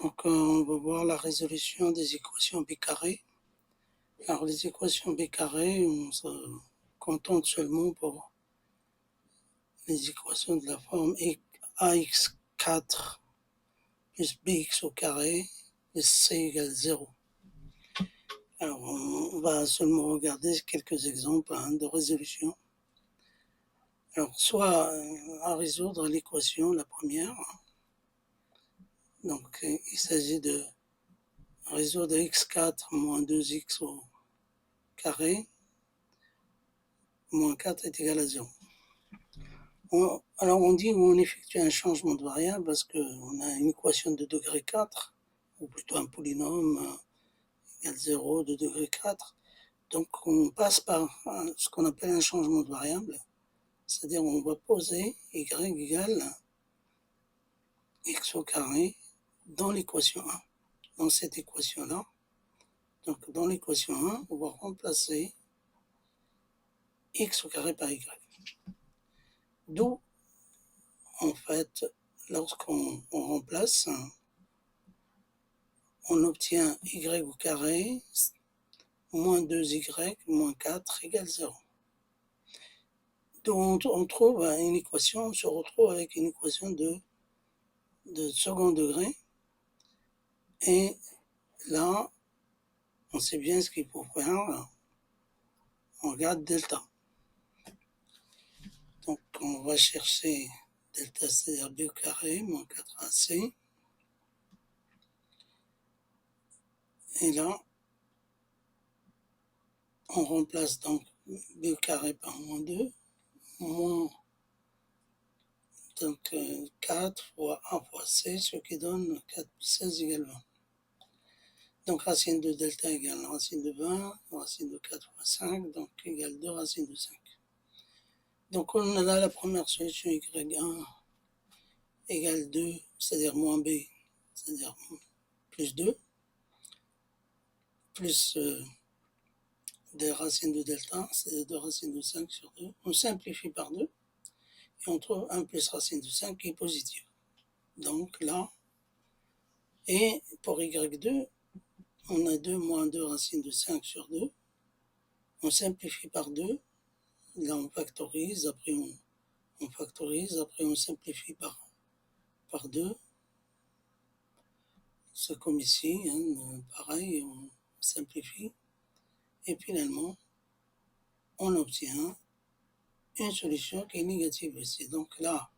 Donc, on va voir la résolution des équations b carré. Alors, les équations b carré, on se contente seulement pour les équations de la forme ax4 plus bx au carré plus c égale 0. Alors, on va seulement regarder quelques exemples de résolution. Alors, soit à résoudre l'équation, la première. Donc, il s'agit de résoudre x4 moins 2x au carré moins 4 est égal à 0. Alors on dit qu'on effectue un changement de variable parce qu'on a une équation de degré 4, ou plutôt un polynôme égale 0 de degré 4. Donc on passe par ce qu'on appelle un changement de variable, c'est-à-dire on va poser y égale x au carré dans l'équation 1. Dans cette équation-là, donc dans l'équation 1, on va remplacer x au carré par y. D'où, en fait, lorsqu'on remplace, on obtient y au carré moins 2y moins 4 égale 0. Donc on trouve une équation, on se retrouve avec une équation de second degré. Et là, on sait bien ce qu'il faut faire. On regarde delta. Donc on va chercher delta, c'est-à-dire b au carré moins 4ac. Et là, on remplace donc b au carré par moins 2, moins donc 4 fois 1 fois c, ce qui donne 4 plus 16 égale 20. Donc racine de delta égale racine de 20, racine de 4 fois 5, donc égale 2 racine de 5. Donc on a là la première solution y1 égale 2, c'est-à-dire moins b, c'est-à-dire plus 2, plus des racines de delta, c'est 2 racines de 5 sur 2. On simplifie par 2 et on trouve 1 plus racine de 5 qui est positive. Donc là, et pour y2, on a 2 moins 2 racines de 5 sur 2. On simplifie par 2. Là, on factorise. Après, on factorise. Après, on simplifie par 2. C'est comme ici. Pareil, on simplifie. Et finalement, on obtient une solution qui est négative ici. Donc là,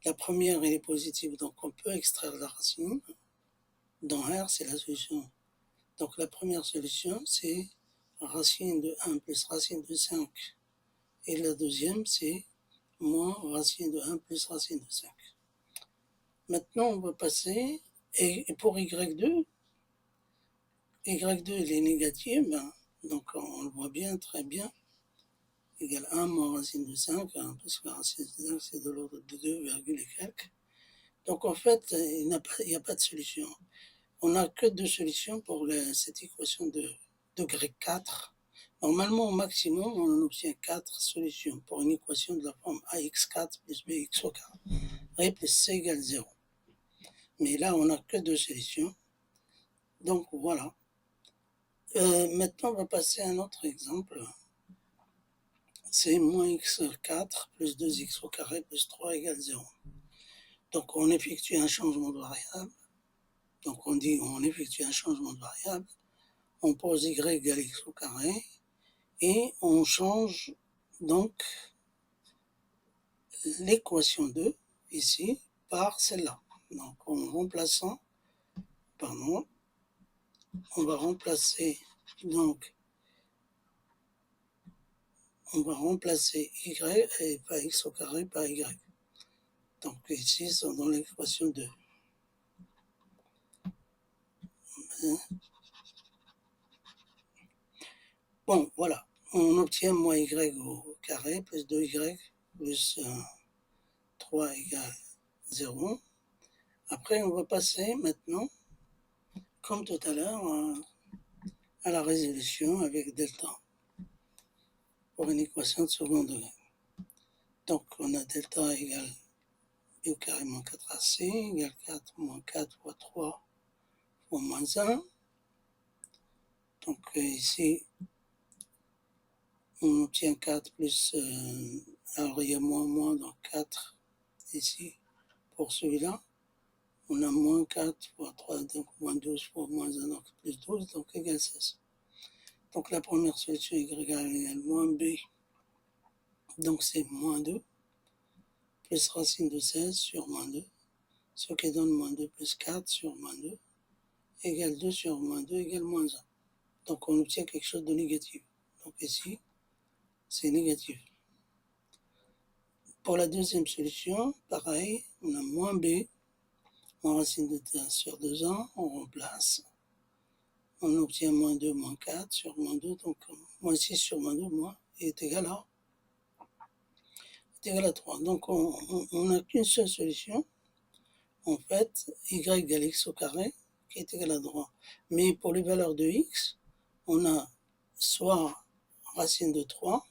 la première, elle est positive. Donc, on peut extraire la racine. Dans R, c'est la solution. Donc, la première solution, c'est racine de 1 plus racine de 5. Et la deuxième, c'est moins racine de 1 plus racine de 5. Maintenant, on va passer, et pour y2, y2, elle est négative, donc on le voit bien, très bien, égale 1 moins racine de 5, parce que la racine de 5, c'est de l'ordre de 2, et quelques. Donc en fait, il n'y a pas de solution. On n'a que deux solutions pour cette équation de degré 4. Normalement, au maximum, on en obtient 4 solutions pour une équation de la forme ax4 plus bx au carré plus c égale 0. Mais là, on n'a que deux solutions. Donc voilà. Maintenant, on va passer à un autre exemple. C'est moins x4 plus 2x au carré plus 3 égale 0. Donc on effectue un changement de variable. Donc on dit on effectue un changement de variable. On pose y égale x au carré. Et on change donc l'équation 2 ici par celle-là. Donc en remplaçant, pardon, on va remplacer donc on va remplacer y et pas x au carré par y. Donc ici c'est dans l'équation 2. Bon voilà, on obtient moins y au carré plus 2y plus 3 égale 0. Après on va passer maintenant, comme tout à l'heure, à la résolution avec delta pour une équation de second degré. Donc on a delta égale B au carré moins 4AC égale 4 moins 4 fois 3 fois moins 1. Donc ici, on obtient 4 plus, alors il y a moins, donc 4 ici pour celui-là. On a moins 4 fois 3, donc moins 12 fois moins 1, donc plus 12, donc égale 16. Donc la première solution y égale moins b, donc c'est moins 2, plus racine de 16 sur moins 2, ce qui donne moins 2 plus 4 sur moins 2, égale 2 sur moins 2 égale moins 1. Donc on obtient quelque chose de négatif. Donc ici, c'est négatif. Pour la deuxième solution, pareil, on a moins b, moins racine de 1 sur 2a, on remplace. On obtient moins 2, moins 4 sur moins 2, donc moins 6 sur moins 2, moins, est égal à 3. Donc on n'a qu'une seule solution, en fait, y égale x au carré, qui est égal à 3. Mais pour les valeurs de x, on a soit racine de 3,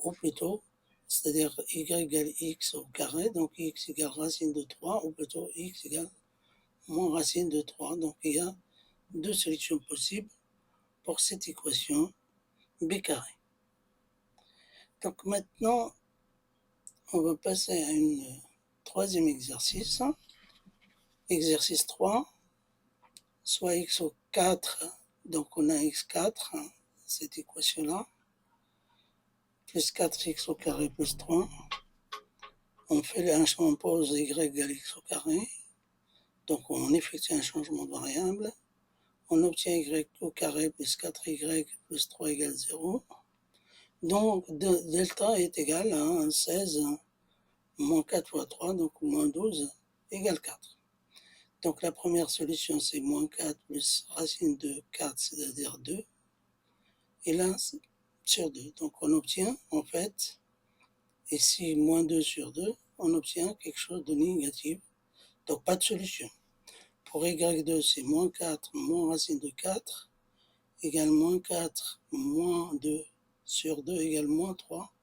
ou plutôt, c'est-à-dire y égale x au carré, donc x égale racine de 3, ou plutôt x égale moins racine de 3. Donc il y a deux solutions possibles pour cette équation b carré. Donc maintenant, on va passer à un troisième exercice. Exercice 3, soit x au 4, donc on a x4, cette équation-là, plus 4x au carré plus 3. On fait on pose y égale x au carré, donc on effectue un changement de variable. On obtient y au carré plus 4y plus 3 égale 0. Donc delta est égal à 16 moins 4 fois 3, donc moins 12 égale 4. Donc la première solution, c'est moins 4 plus racine de 4, c'est-à-dire 2. Et là, sur 2. Donc on obtient, en fait, ici, moins 2 sur 2, on obtient quelque chose de négatif. Donc pas de solution. Pour y2, c'est moins 4 moins racine de 4, égale moins 4 moins 2 sur 2 égale moins 3.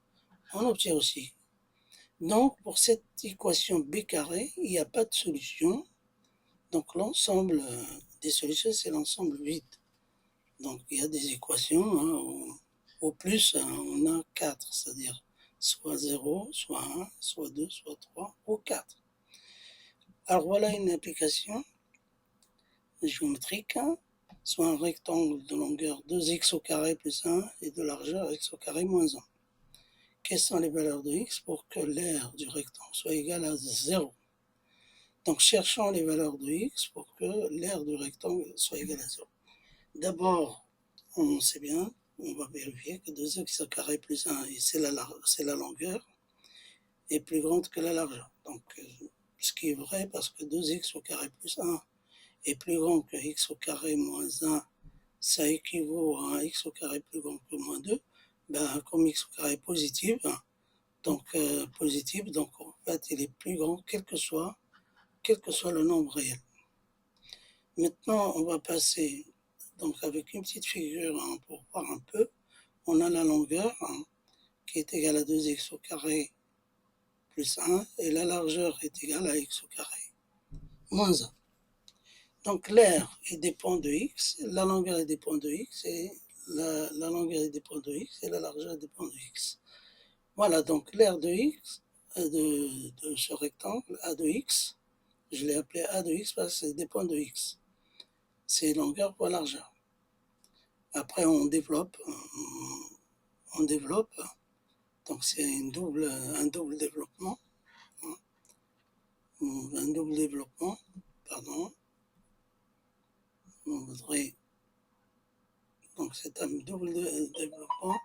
On obtient aussi. Donc pour cette équation b carré, il n'y a pas de solution. Donc l'ensemble des solutions, c'est l'ensemble vide. Donc il y a des équations, au plus on a 4, c'est-à-dire soit 0, soit 1, soit 2, soit 3 ou 4. Alors voilà une application géométrique, soit un rectangle de longueur 2x au carré plus 1 et de largeur x au carré moins 1. Quelles sont les valeurs de x pour que l'aire du rectangle soit égale à 0? Donc cherchons les valeurs de x pour que l'aire du rectangle soit égale à 0. D'abord, on sait bien, on va vérifier que 2x au carré plus 1, c'est la longueur, est plus grande que la largeur. Donc, ce qui est vrai parce que 2x au carré plus 1 est plus grand que x au carré moins 1, ça équivaut à x au carré plus grand que moins 2. Ben, comme x au carré est positif, donc en fait, il est plus grand quel que soit le nombre réel. Maintenant, on va passer donc avec une petite figure pour voir un peu. On a la longueur qui est égale à 2x au carré plus 1 et la largeur est égale à x au carré moins 1. Donc l'aire dépend de x, la longueur dépend de x et la longueur dépend de x et la largeur dépend de x. Voilà, donc l'aire de x, de ce rectangle A de x, je l'ai appelé A de x parce que ça dépend de x. C'est longueur fois largeur. Après on développe, donc c'est un double développement, pardon. On voudrait, donc c'est un double développement,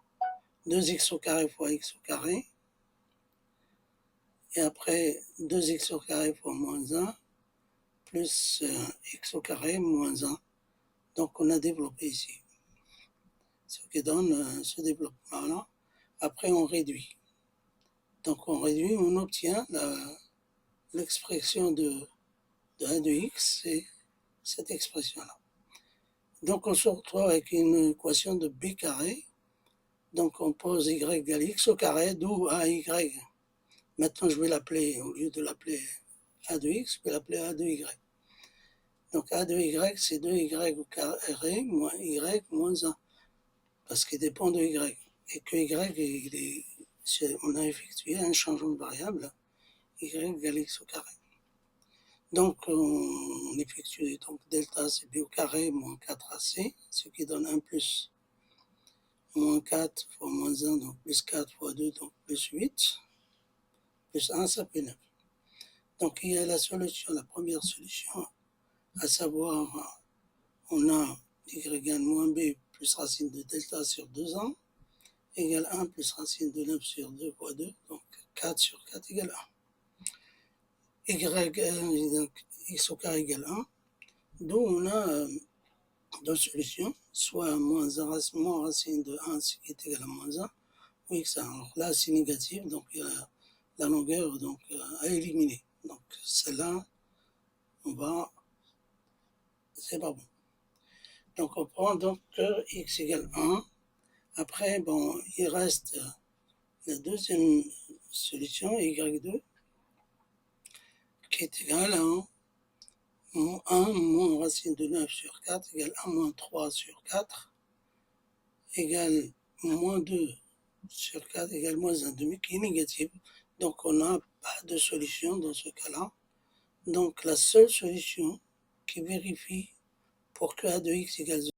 2x au carré fois x au carré, et après 2x au carré fois moins 1, plus x au carré moins 1. Donc on a développé ici, ce qui donne ce développement-là. Après on réduit. Donc on réduit, on obtient l'expression de A de x, c'est cette expression-là. Donc on se retrouve avec une équation de b carré. Donc on pose y égale x au carré, d'où ay Maintenant, je vais l'appeler, au lieu de l'appeler A de x, je vais l'appeler A de y. Donc A de y, c'est 2y au carré moins y moins 1, parce qu'il dépend de y. Et que y, on a effectué un changement de variable, y égale x au carré. Donc on effectue donc delta c'est b au carré moins 4ac, ce qui donne 1 plus moins 4 fois moins 1, donc plus 4 fois 2, donc plus 8, plus 1, ça fait 9. Donc il y a la solution, la première solution, à savoir, on a y égale moins b plus racine de delta sur 2a égale 1 plus racine de 9 sur 2 fois 2, donc 4 sur 4 égale 1. Donc x au carré égale 1, d'où on a deux solutions, soit moins racine de 1, ce qui est égal à moins 1, ou x. Alors là, c'est négatif, donc il y a la longueur donc, à éliminer. Donc celle-là, c'est pas bon. Donc on prend donc x égale 1. Après, bon, il reste la deuxième solution, y2, qui est égale à 1 moins racine de 9 sur 4 égale 1 moins 3 sur 4 égale moins 2 sur 4 égale moins 1 demi, qui est négative. Donc on n'a pas de solution dans ce cas-là. Donc la seule solution qui vérifie pour que a de x égale 0,